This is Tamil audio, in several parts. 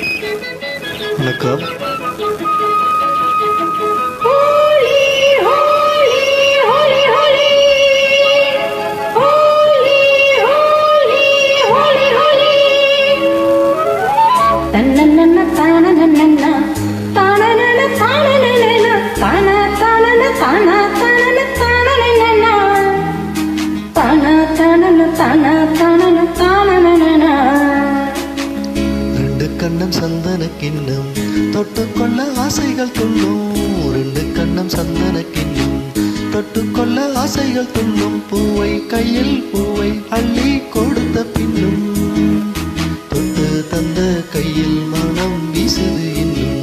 வணக்கம். ரெண்டு கண்ணம் சந்தன கிண்ணம் தொட்டுக்கொள்ள ஆசைகள் துள்ளும். ரெண்டு கண்ணம் சந்தன கிண்ணம் தொட்டுக்கொள்ள ஆசைகள் துள்ளும். பூவை கையில் பூவை அள்ளி கொடுத்த பின்னும் தொட்டு தந்த கையில் மனம் வீசுது இன்னும்.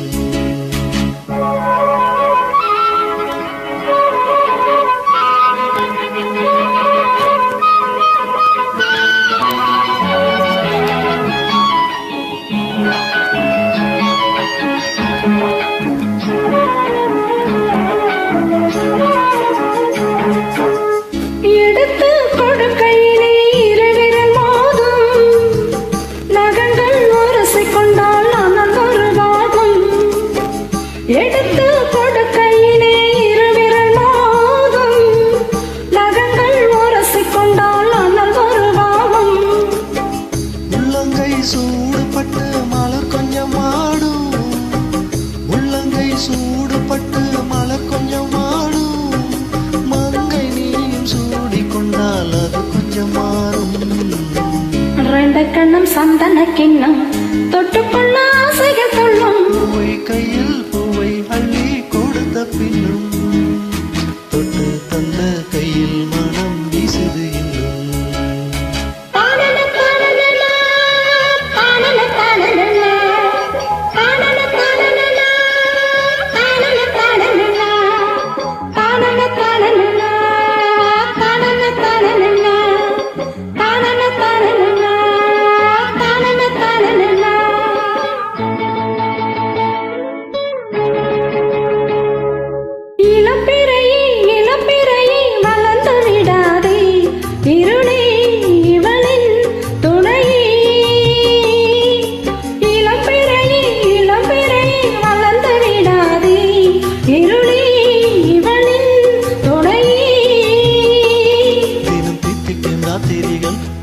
எடுத்து கொடுக்கையிலே இருவிரல் மோதும், நகங்கள் உரசிக்கொண்டால் அனல் ஒரு பாவம். உள்ளங்கை சூடுபட்டு மலர் கொஞ்சம் ஆடும். உள்ளங்கை சூடுபட்டு மலர் கொஞ்சம் ஆடும். மங்கை நீயும் சூடிக்கொண்டால் அது கொஞ்சம் மாறும். ரெண்டு கண்ணம் சந்தன கிண்ணம் தொட்டுக்கொள்ள ஆசைகள் துள்ளும். பூவை கையில் பூவை அள்ளி கொடுத்த பின்னும் தொட்டு தந்த கையில் மனம் வீசுது இன்னும்.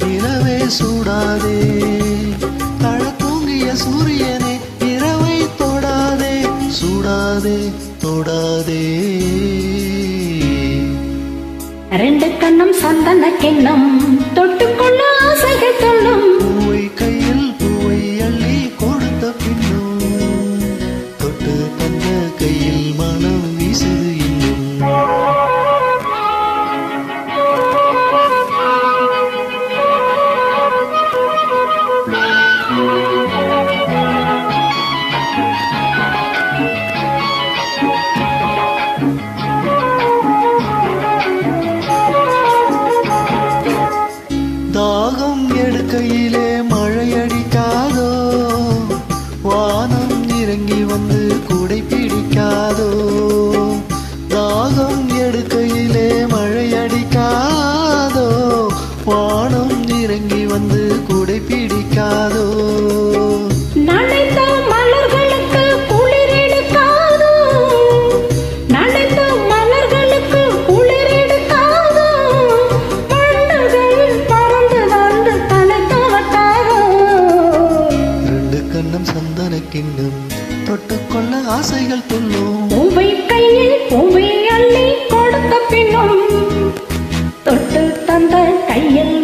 நிலவே சூடாதே, தழ தூங்கிய சூரியனே இரவை தொடாதே, சூடாதே தொடாதே. ரெண்டு கண்ணம் சந்தன கிண்ணம் தொட்டுக்கொள்ள ஆசைகள் துள்ளும். பூவை கையில் பூவை அள்ளி கொடுத்த பின்னும் தொட்டு தந்த கையில் மனம் வீசுது இன்னும். தாகம் எடுக்கையிலே மழையடிக்காதோ, வானம் இறங்கி வந்து கூடை பிடிக்காதோ. தாகம் எடுக்கையிலே மழையடிக்காதோ, வானம் இறங்கி வந்து கூடை பிடிக்காதோ. சந்தன கிண்ணம் தொட்டுக்கொள்ள ஆசைகள் துள்ளும். பூவை கையில் பூவை அள்ளி கொடுத்த பின்னும் தொட்டு தந்த கையில்